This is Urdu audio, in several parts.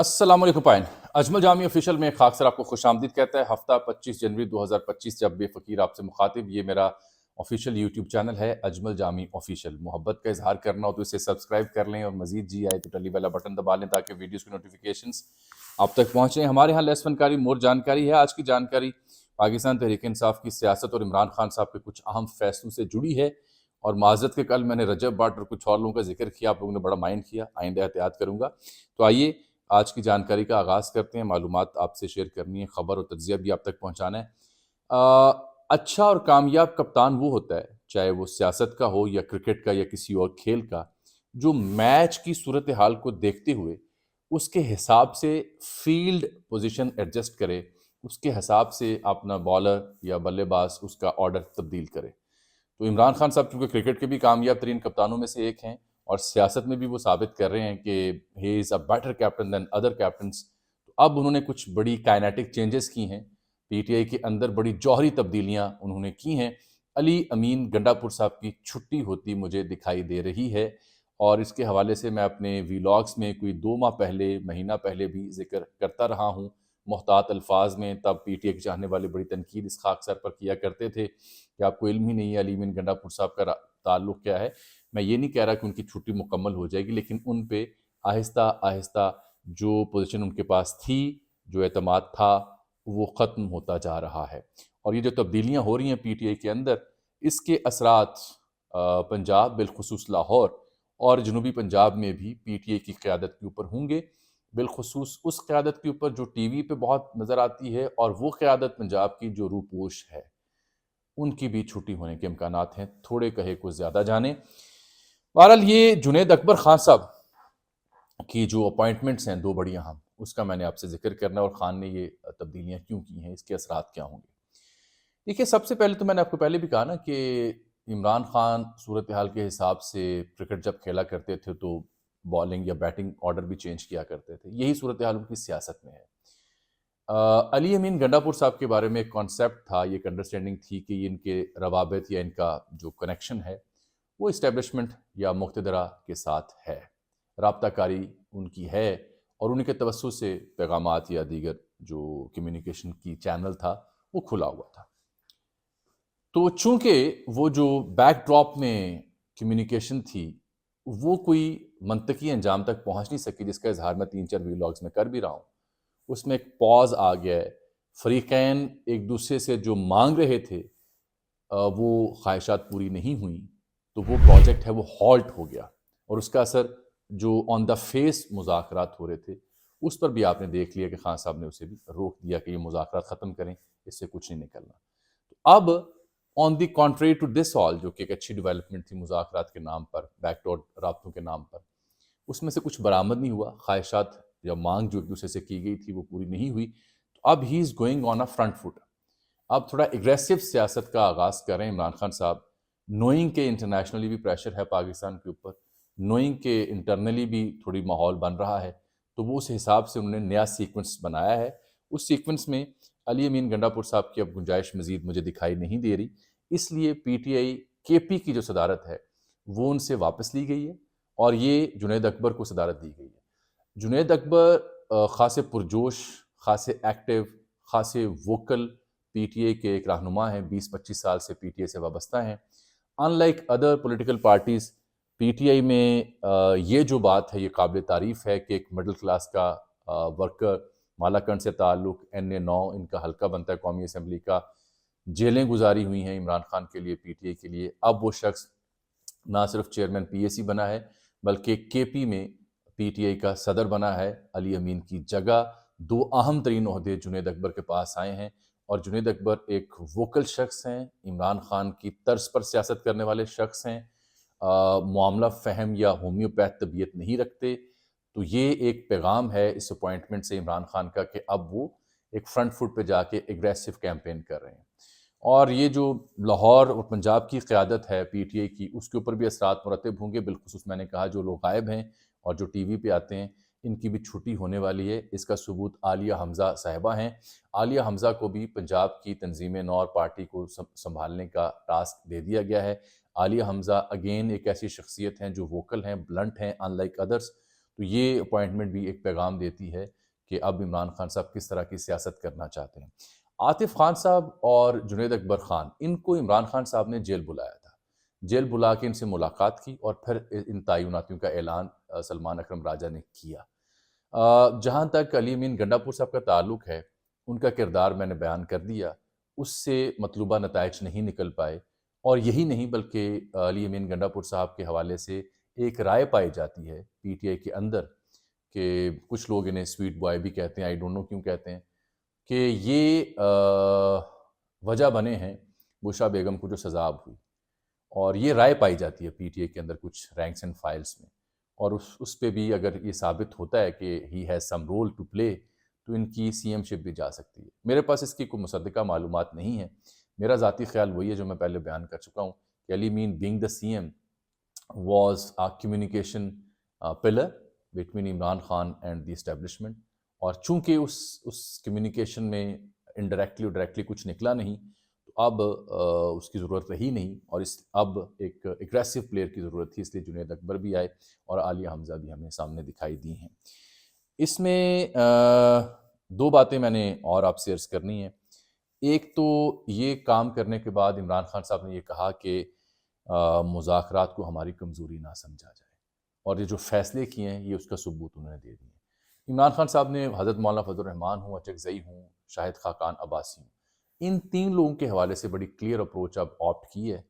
السلام علیکم پائن اجمل جامی آفیشیل میں خاک سر آپ کو خوش آمدید کہتا ہے۔ ہفتہ 25 جنوری 2025 جب بے فقیر آپ سے مخاطب، یہ میرا آفیشیل یوٹیوب چینل ہے اجمل جامی آفیشیل۔ محبت کا اظہار کرنا ہو تو اسے سبسکرائب کر لیں، اور مزید جی آئے تو ٹلی والا بٹن دبا لیں تاکہ ویڈیوز کی نوٹیفیکیشنز آپ تک پہنچیں۔ ہمارے ہاں لیس فنکاری مور جانکاری ہے۔ آج کی جانکاری پاکستان تحریک انصاف کی سیاست اور عمران خان صاحب کے کچھ اہم فیصلوں سے جڑی ہے، اور معذرت کہ کل میں نے رجب بٹ اور کچھ اور لوگوں کا ذکر کیا، آپ لوگوں نے بڑا مائنڈ کیا، آئندہ احتیاط کروں گا۔ تو آئیے آج کی جانکاری کا آغاز کرتے ہیں۔ معلومات آپ سے شیئر کرنی ہے، خبر اور تجزیہ بھی آپ تک پہنچانا ہے۔ اچھا اور کامیاب کپتان وہ ہوتا ہے، چاہے وہ سیاست کا ہو یا کرکٹ کا یا کسی اور کھیل کا، جو میچ کی صورتحال کو دیکھتے ہوئے اس کے حساب سے فیلڈ پوزیشن ایڈجسٹ کرے، اس کے حساب سے اپنا بالر یا بلے باز اس کا آرڈر تبدیل کرے۔ تو عمران خان صاحب چونکہ کرکٹ کے بھی کامیاب ترین کپتانوں میں سے ایک ہیں، اور سیاست میں بھی وہ ثابت کر رہے ہیں کہ he is a better captain than other captaincy. تو اب انہوں نے کچھ بڑی کائنیٹک چینجز کی ہیں، پی ٹی آئی کے اندر بڑی جوہری تبدیلیاں انہوں نے کی ہیں۔ علی امین گنڈا پور صاحب کی چھٹی ہوتی مجھے دکھائی دے رہی ہے، اور اس کے حوالے سے میں اپنے ویلاگس میں کوئی 2 ماہ پہلے، مہینہ پہلے بھی ذکر کرتا رہا ہوں محتاط الفاظ میں۔ تب پی ٹی آئی کے چاہنے والے بڑی تنقید اس خاک سر پر کیا کرتے تھے کہ آپ کو علم ہی نہیں ہے علی امین گنڈا پور صاحب کا تعلق کیا ہے۔ میں یہ نہیں کہہ رہا کہ ان کی چھٹی مکمل ہو جائے گی، لیکن ان پہ آہستہ آہستہ جو پوزیشن ان کے پاس تھی، جو اعتماد تھا، وہ ختم ہوتا جا رہا ہے۔ اور یہ جو تبدیلیاں ہو رہی ہیں پی ٹی آئی کے اندر، اس کے اثرات پنجاب بالخصوص لاہور اور جنوبی پنجاب میں بھی پی ٹی آئی کی قیادت کے اوپر ہوں گے، بالخصوص اس قیادت کے اوپر جو ٹی وی پہ بہت نظر آتی ہے، اور وہ قیادت پنجاب کی جو روپوش ہے، ان کی بھی چھٹی ہونے کے امکانات ہیں، تھوڑے کہے کو زیادہ جانے۔ بہرحال یہ جنید اکبر خان صاحب کی جو اپوائنٹمنٹس ہیں 2 بڑی اہم، اس کا میں نے آپ سے ذکر کرنا ہے، اور خان نے یہ تبدیلیاں کیوں کی ہیں، اس کے اثرات کیا ہوں گے۔ دیکھیے، سب سے پہلے تو میں نے آپ کو پہلے بھی کہا نا کہ عمران خان صورتحال کے حساب سے کرکٹ جب کھیلا کرتے تھے تو بالنگ یا بیٹنگ آرڈر بھی چینج کیا کرتے تھے۔ یہی صورتحال ان کی سیاست میں ہے۔ علی امین گنڈا پور صاحب کے بارے میں ایک کانسیپٹ تھا، یہ ایک انڈرسٹینڈنگ تھی کہ یہ ان کے روابط یا ان کا جو کنیکشن ہے وہ اسٹیبلشمنٹ یا مقتدرہ کے ساتھ ہے، رابطہ کاری ان کی ہے، اور ان کے توسط سے پیغامات یا دیگر جو کمیونیکیشن کی چینل تھا وہ کھلا ہوا تھا۔ تو چونکہ وہ جو بیک ڈراپ میں کمیونیکیشن تھی وہ کوئی منطقی انجام تک پہنچ نہیں سکی، جس کا اظہار میں 3-4 ویلاگز میں کر بھی رہا ہوں، اس میں ایک پاز آ گیا ہے، فریقین ایک دوسرے سے جو مانگ رہے تھے وہ خواہشات پوری نہیں ہوئیں، تو وہ پروجیکٹ ہے وہ ہالٹ ہو گیا، اور اس کا اثر جو آن دا فیس مذاکرات ہو رہے تھے اس پر بھی آپ نے دیکھ لیا کہ خان صاحب نے اسے بھی روک دیا کہ یہ مذاکرات ختم کریں، اس سے کچھ نہیں نکلنا۔ تو اب آن دی کانٹری ٹو دس آل، جو کہ ایک اچھی ڈیولپمنٹ تھی مذاکرات کے نام پر، بیک ڈور رابطوں کے نام پر، اس میں سے کچھ برآمد نہیں ہوا، خواہشات یا مانگ جو ایک دوسرے سے کی گئی تھی وہ پوری نہیں ہوئی۔ تو اب he is going on a front foot, اب تھوڑا اگریسو سیاست کا آغاز کر رہے ہیں عمران خان صاحب، نوئنگ کہ انٹرنیشنلی بھی پریشر ہے پاکستان کے اوپر، نوئنگ کہ انٹرنلی بھی تھوڑی ماحول بن رہا ہے، تو وہ اس حساب سے انہوں نے نیا سیکوینس بنایا ہے۔ اس سیکوینس میں علی امین گنڈا پور صاحب کی اب گنجائش مزید مجھے دکھائی نہیں دے رہی، اس لیے پی ٹی آئی کے پی کی جو صدارت ہے وہ ان سے واپس لی گئی ہے، اور یہ جنید اکبر کو صدارت دی گئی ہے۔ جنید اکبر خاصے پرجوش، خاصے ایکٹیو، خاصے ووکل پی ٹی آئی کے ایک رہنما ہیں، 20-25 سال سے پی ٹی آئی سے وابستہ ہیں۔ In like other political parties, P T I میں یہ جو بات ہے یہ قابل تعریف ہے کہ ایک مڈل کلاس کا ورکر، مالاکنڈ سے تعلق، NA9 ان کا حلقہ بنتا ہے قومی اسمبلی کا، جیلیں گزاری ہوئی ہیں عمران خان کے لیے، پی ٹی آئی کے لیے۔ اب وہ شخص نہ صرف چیئرمین پی اے سی بنا ہے بلکہ کے پی میں پی ٹی آئی کا صدر بنا ہے۔ علی امین کی جگہ 2 اہم ترین عہدے جنید اکبر کے پاس آئے ہیں، اور جنید اکبر ایک ووکل شخص ہیں، عمران خان کی طرز پر سیاست کرنے والے شخص ہیں، معاملہ فہم یا ہومیوپیتھ طبیعت نہیں رکھتے۔ تو یہ ایک پیغام ہے اس اپوائنٹمنٹ سے عمران خان کا کہ اب وہ ایک فرنٹ فٹ پہ جا کے اگریسو کیمپین کر رہے ہیں، اور یہ جو لاہور اور پنجاب کی قیادت ہے پی ٹی آئی کی، اس کے اوپر بھی اثرات مرتب ہوں گے، بالخصوص میں نے کہا جو لوگ غائب ہیں اور جو ٹی وی پہ آتے ہیں ان کی بھی چھٹی ہونے والی ہے۔ اس کا ثبوت عالیہ حمزہ صاحبہ ہیں۔ عالیہ حمزہ کو بھی پنجاب کی تنظیم نور پارٹی کو سنبھالنے کا ٹاسک دے دیا گیا ہے۔ عالیہ حمزہ اگین ایک ایسی شخصیت ہیں جو ووکل ہیں، بلنٹ ہیں، ان لائک ادرس، تو یہ اپوائنٹمنٹ بھی ایک پیغام دیتی ہے کہ اب عمران خان صاحب کس طرح کی سیاست کرنا چاہتے ہیں۔ عاطف خان صاحب اور جنید اکبر خان، ان کو عمران خان صاحب نے جیل بلایا تھا، جیل بلا کے ان سے ملاقات کی اور پھر ان تعیناتیوں کا اعلان سلمان اکرم راجہ نے کیا۔ جہاں تک علی امین گنڈا پور صاحب کا تعلق ہے، ان کا کردار میں نے بیان کر دیا، اس سے مطلوبہ نتائج نہیں نکل پائے، اور یہی نہیں بلکہ علی امین گنڈا پور صاحب کے حوالے سے ایک رائے پائی جاتی ہے پی ٹی آئی کے اندر کہ کچھ لوگ انہیں سویٹ بوائے بھی کہتے ہیں، آئی ڈونٹ نو کیوں کہتے ہیں، کہ یہ وجہ بنے ہیں بشرا بیگم کو جو سزا اب ہوئی، اور یہ رائے پائی جاتی ہے پی ٹی آئی کے اندر کچھ رینکس اینڈ فائلز میں، اور اس پہ بھی اگر یہ ثابت ہوتا ہے کہ he has some role to play تو ان کی سی ایم شپ بھی جا سکتی ہے۔ میرے پاس اس کی کوئی مصدقہ معلومات نہیں ہے، میرا ذاتی خیال وہی ہے جو میں پہلے بیان کر چکا ہوں کہ علی مین بینگ دا سی ایم واز a communication pillar between Imran Khan and the establishment, اور چونکہ اس کمیونیکیشن میں انڈائریکٹلی اور ڈائریکٹلی کچھ نکلا نہیں تو اب اس کی ضرورت رہی نہیں، اور اب ایک اگریسو پلیئر کی ضرورت تھی، اس لیے جنید اکبر بھی آئے اور عالیہ حمزہ بھی ہمیں سامنے دکھائی دی ہیں۔ اس میں دو باتیں میں نے اور آپ سے عرض کرنی ہیں۔ ایک تو یہ کام کرنے کے بعد عمران خان صاحب نے یہ کہا کہ مذاکرات کو ہماری کمزوری نہ سمجھا جائے، اور یہ جو فیصلے کیے ہیں یہ اس کا ثبوت انہوں نے دے دیے۔ عمران خان صاحب نے حضرت مولانا فضل الرحمان ہوں، اچکزئی ہوں، شاہد خاقان عباسی ہوں، ان تین لوگوں کے حوالے سے بڑی کلیئر اپروچ اب آپٹ کی ہے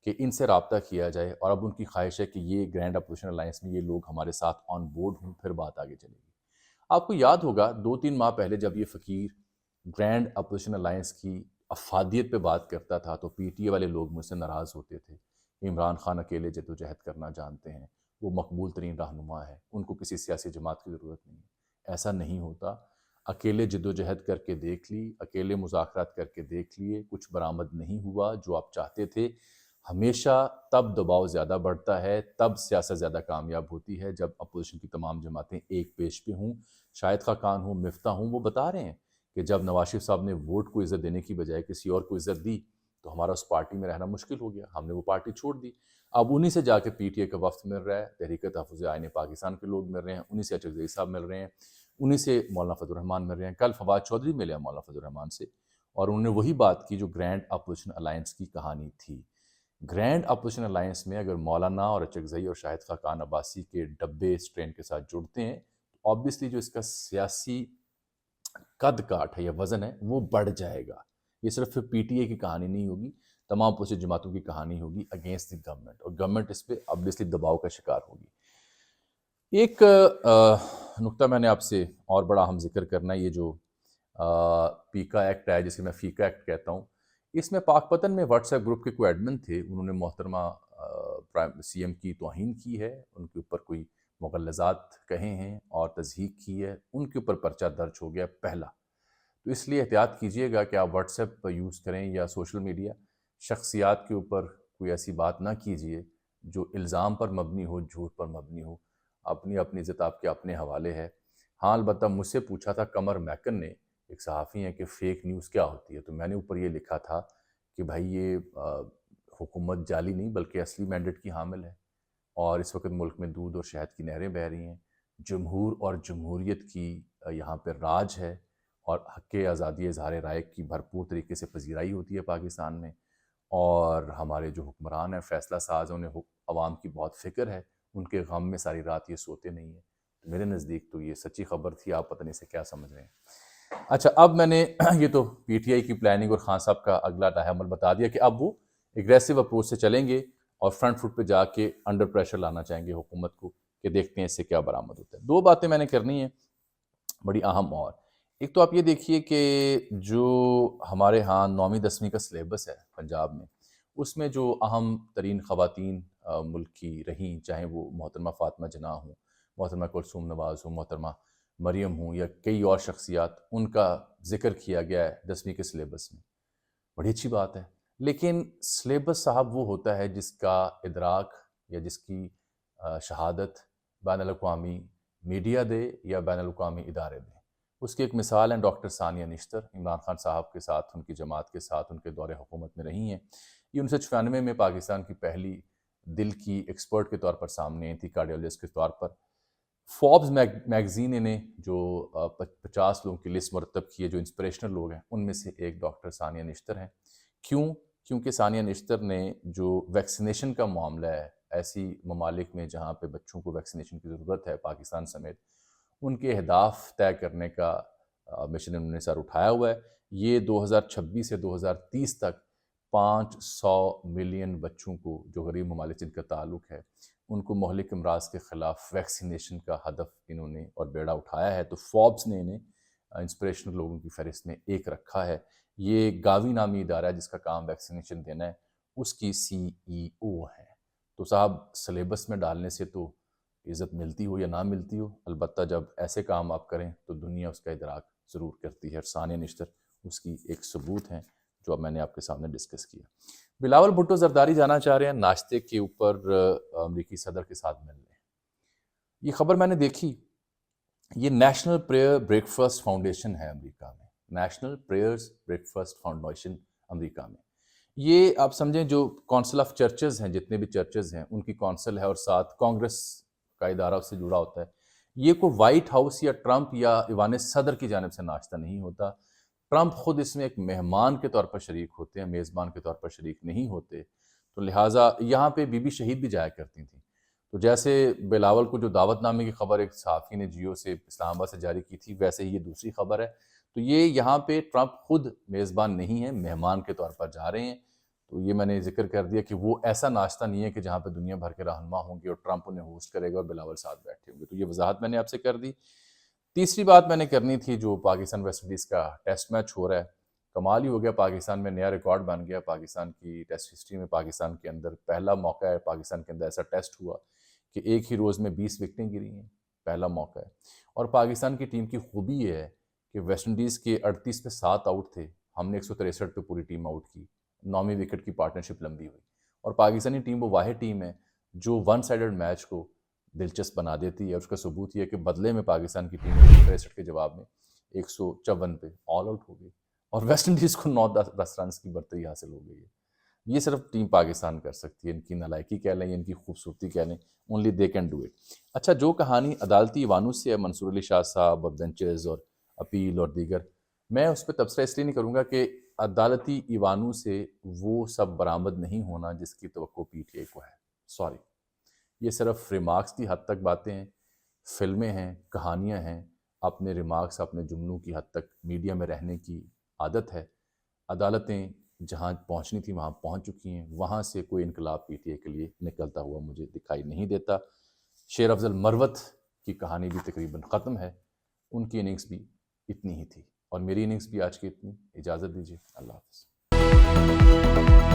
کہ ان سے رابطہ کیا جائے، اور اب ان کی خواہش ہے کہ یہ گرینڈ اپوزیشن الائنس میں یہ لوگ ہمارے ساتھ آن بورڈ ہوں، پھر بات آگے چلے گی۔ آپ کو یاد ہوگا 2-3 ماہ پہلے جب یہ فقیر گرینڈ اپوزیشن الائنس کی افادیت پہ بات کرتا تھا تو پی ٹی اے والے لوگ مجھ سے ناراض ہوتے تھے۔ عمران خان اکیلے جد و جہد کرنا جانتے ہیں، وہ مقبول ترین رہنما ہے، ان کو کسی سیاسی جماعت کی ضرورت نہیں ہے۔ ایسا نہیں ہوتا، اکیلے جد و جہد کر کے دیکھ لی، اکیلے مذاکرات کر کے دیکھ لیے، کچھ برآمد نہیں ہوا جو آپ چاہتے تھے۔ ہمیشہ تب دباؤ زیادہ بڑھتا ہے، تب سیاست زیادہ کامیاب ہوتی ہے جب اپوزیشن کی تمام جماعتیں ایک پیج پہ ہوں۔ شاہد خاقان ہوں، مفتاح ہوں، وہ بتا رہے ہیں کہ جب نواز شریف صاحب نے ووٹ کو عزت دینے کی بجائے کسی اور کو عزت دی تو ہمارا اس پارٹی میں رہنا مشکل ہو گیا، ہم نے وہ پارٹی چھوڑ دی۔ اب انہی سے جا کے پی ٹی اے کا وفد مل رہا ہے، تحریک تحفظ آئین پاکستان کے لوگ مل رہے ہیں، انہی سے اچکزئی صاحب مل رہے ہیں، انہی سے مولانا فضل الرحمان مل رہے ہیں۔ کل فواد چودھری ملے مولانا فضل الرحمان سے، اور انہوں نے وہی بات کی جو گرینڈ اپوزیشن الائنس کی کہانی تھی۔ گرینڈ اپوزیشن الائنس میں اگر مولانا اور اچکزئی اور شاہد خاقان عباسی کے ڈبے اس ٹرین کے ساتھ جڑتے ہیں تو آبویسلی جو اس کا سیاسی قد کاٹ ہے یا وزن ہے وہ بڑھ جائے گا۔ یہ صرف پی ٹی اے کی کہانی نہیں ہوگی، تمام اپوزیشن جماعتوں کی کہانی ہوگی اگینسٹ دی گورنمنٹ، اور گورنمنٹ اس پہ آبویسلی دباؤ کا شکار ہوگی۔ ایک نقطہ میں نے آپ سے اور بڑا اہم ذکر کرنا ہے، یہ جو پیکا ایکٹ ہے جسے میں فیکا ایکٹ کہتا ہوں، اس میں پاک پتن میں واٹس ایپ گروپ کے کوئی ایڈمن تھے، انہوں نے محترمہ سی ایم کی توہین کی ہے، ان کے اوپر کوئی مغلظات کہے ہیں اور تضحیک کی ہے، ان کے اوپر پرچہ درج ہو گیا پہلا۔ تو اس لیے احتیاط کیجئے گا کہ آپ واٹس ایپ یوز کریں یا سوشل میڈیا، شخصیات کے اوپر کوئی ایسی بات نہ کیجئے جو الزام پر مبنی ہو، جھوٹ پر مبنی ہو۔ اپنی عزت آپ کے اپنے حوالے ہے۔ ہاں البتہ مجھ سے پوچھا تھا قمر میکن نے، ایک صحافی ہیں، کہ فیک نیوز کیا ہوتی ہے، تو میں نے اوپر یہ لکھا تھا کہ بھائی یہ حکومت جعلی نہیں بلکہ اصلی مینڈیٹ کی حامل ہے، اور اس وقت ملک میں دودھ اور شہد کی نہریں بہہ رہی ہیں، جمہور اور جمہوریت کی یہاں پہ راج ہے، اور حق آزادی اظہار رائے کی بھرپور طریقے سے پذیرائی ہوتی ہے پاکستان میں، اور ہمارے جو حکمران ہیں، فیصلہ ساز ہیں، انہیں عوام کی بہت فکر ہے، ان کے غم میں ساری رات یہ سوتے نہیں ہیں۔ تو میرے نزدیک تو یہ سچی خبر تھی، آپ پتہ نہیں سے کیا سمجھ رہے ہیں۔ اچھا، اب میں نے یہ تو پی ٹی آئی کی پلاننگ اور خان صاحب کا اگلا لاہ عمل بتا دیا کہ اب وہ اگریسو اپروچ سے چلیں گے اور فرنٹ فٹ پہ جا کے انڈر پریشر لانا چاہیں گے حکومت کو کہ دیکھتے ہیں اس سے کیا برآمد ہوتا ہے۔ دو باتیں میں نے کرنی ہیں بڑی اہم، اور ایک تو آپ یہ دیکھیے کہ جو ہمارے ہاں 9ویں 10ویں کا سلیبس ہے پنجاب میں، اس میں جو اہم ترین خواتین ملک کی رہیں، چاہے وہ محترمہ فاطمہ جناح ہوں، محترمہ کلثوم نواز ہوں، محترمہ مریم ہوں، یا کئی اور شخصیات، ان کا ذکر کیا گیا ہے 10ویں کے سلیبس میں، بڑی اچھی بات ہے۔ لیکن سلیبس صاحب وہ ہوتا ہے جس کا ادراک یا جس کی شہادت بین الاقوامی میڈیا دے یا بین الاقوامی ادارے دیں۔ اس کی ایک مثال ہے ڈاکٹر ثانیہ نشتر، عمران خان صاحب کے ساتھ، ان کی جماعت کے ساتھ ان کے دور حکومت میں رہی ہیں۔ یہ 1996 میں پاکستان کی پہلی دل کی ایکسپرٹ کے طور پر سامنے آئی تھی، کارڈیولوجسٹ کے طور پر۔ فوربس میگزین نے جو 50 لوگوں کی لسٹ مرتب کی ہے جو انسپریشنل لوگ ہیں، ان میں سے ایک ڈاکٹر ثانیہ نشتر ہیں۔ کیونکہ ثانیہ نشتر نے جو ویکسینیشن کا معاملہ ہے، ایسی ممالک میں جہاں پہ بچوں کو ویکسینیشن کی ضرورت ہے، پاکستان سمیت، ان کے اہداف طے کرنے کا مشن انہوں نے سر اٹھایا ہوا ہے۔ یہ 2026 سے 2030 تک 500 ملین بچوں کو، جو غریب ممالک جن کا تعلق ہے، ان کو مہلک امراض کے خلاف ویکسینیشن کا ہدف انہوں نے اور بیڑا اٹھایا ہے۔ تو فوربس نے انہیں انسپریشنل لوگوں کی فہرست میں ایک رکھا ہے۔ یہ گاوی نامی ادارہ ہے جس کا کام ویکسینیشن دینا ہے، اس کی CEO ہے۔ تو صاحب، سلیبس میں ڈالنے سے تو عزت ملتی ہو یا نہ ملتی ہو، البتہ جب ایسے کام آپ کریں تو دنیا اس کا ادراک ضرور کرتی ہے، اور ثانیہ نشتر اس کی ایک ثبوت ہیں جو اب میں نے آپ کے سامنے ڈسکس کیا۔ بلاول بھٹو زرداری جانا چاہ رہے ہیں ناشتے کے اوپر امریکی صدر کے ساتھ ملنے۔ یہ خبر میں نے دیکھی، یہ National Prayer Breakfast Foundation ہے امریکہ میں، National Prayers Breakfast Foundation امریکہ میں۔ یہ آپ سمجھیں جو کونسل آف چرچز ہیں، جتنے بھی چرچز ہیں ان کی کونسل ہے، اور ساتھ کانگریس کا ادارہ اس سے جڑا ہوتا ہے۔ یہ کوئی وائٹ ہاؤس یا ٹرمپ یا ایوان صدر کی جانب سے ناشتہ نہیں ہوتا۔ ٹرمپ خود اس میں ایک مہمان کے طور پر شریک ہوتے ہیں، میزبان کے طور پر شریک نہیں ہوتے۔ تو لہٰذا یہاں پہ بی بی شہید بھی جایا کرتی تھیں۔ تو جیسے بلاول کو جو دعوت نامے کی خبر ایک صحافی نے جیو سے اسلام آباد سے جاری کی تھی، ویسے ہی یہ دوسری خبر ہے۔ تو یہ یہاں پہ ٹرمپ خود میزبان نہیں ہیں، مہمان کے طور پر جا رہے ہیں۔ تو یہ میں نے ذکر کر دیا کہ وہ ایسا ناشتہ نہیں ہے کہ جہاں پہ دنیا بھر کے رہنما ہوں گے اور ٹرمپ انہیں ہوسٹ کرے گا اور بلاول ساتھ بیٹھے ہوں گے۔ تو یہ وضاحت میں نے آپ سے کر دی۔ تیسری بات میں نے کرنی تھی، جو پاکستان ویسٹ انڈیز کا ٹیسٹ میچ ہو رہا ہے، کمال ہی ہو گیا، پاکستان میں نیا ریکارڈ بن گیا۔ پاکستان کی ٹیسٹ ہسٹری میں پاکستان کے اندر پہلا موقع ہے، پاکستان کے اندر ایسا ٹیسٹ ہوا کہ ایک ہی روز میں 20 وکٹیں گری ہیں، پہلا موقع ہے۔ اور پاکستان کی ٹیم کی خوبی یہ ہے کہ ویسٹ انڈیز کے 38 پہ 7 آؤٹ تھے، ہم نے 163 پہ پوری ٹیم آؤٹ کی، 9ویں وکٹ کی پارٹنرشپ لمبی ہوئی۔ اور پاکستانی ٹیم وہ واحد ٹیم ہے جو ون سائیڈڈ میچ کو دلچسپ بنا دیتی ہے، اور اس کا ثبوت یہ ہے کہ بدلے میں پاکستان کی ٹیم 163 کے جواب میں 154 پہ آل آؤٹ ہو گئی، اور ویسٹ انڈیز کو 9-10 رنز کی برتری حاصل ہو گئی ہے۔ یہ صرف ٹیم پاکستان کر سکتی ہے، ان کی نالائکی کہہ لیں یا ان کی خوبصورتی کہہ لیں، only they can do it. اچھا، جو کہانی عدالتی ایوانوں سے ہے، منصور علی شاہ صاحب اور بینچز اور اپیل اور دیگر، میں اس پہ تبصرہ اس لیے نہیں کروں گا کہ عدالتی ایوانوں سے وہ سب برآمد نہیں ہونا جس کی توقع PTI کو ہے، سوری۔ یہ صرف ریمارکس کی حد تک باتیں ہیں، فلمیں ہیں، کہانیاں ہیں، اپنے ریمارکس، اپنے جملوں کی حد تک میڈیا میں رہنے کی عادت ہے۔ عدالتیں جہاں پہنچنی تھی وہاں پہنچ چکی ہیں، وہاں سے کوئی انقلاب PTI کے لیے نکلتا ہوا مجھے دکھائی نہیں دیتا۔ شیر افضل مروت کی کہانی بھی تقریباً ختم ہے، ان کی اننگز بھی اتنی ہی تھی، اور میری اننگز بھی آج کی اتنی۔ اجازت دیجیے، اللہ حافظ۔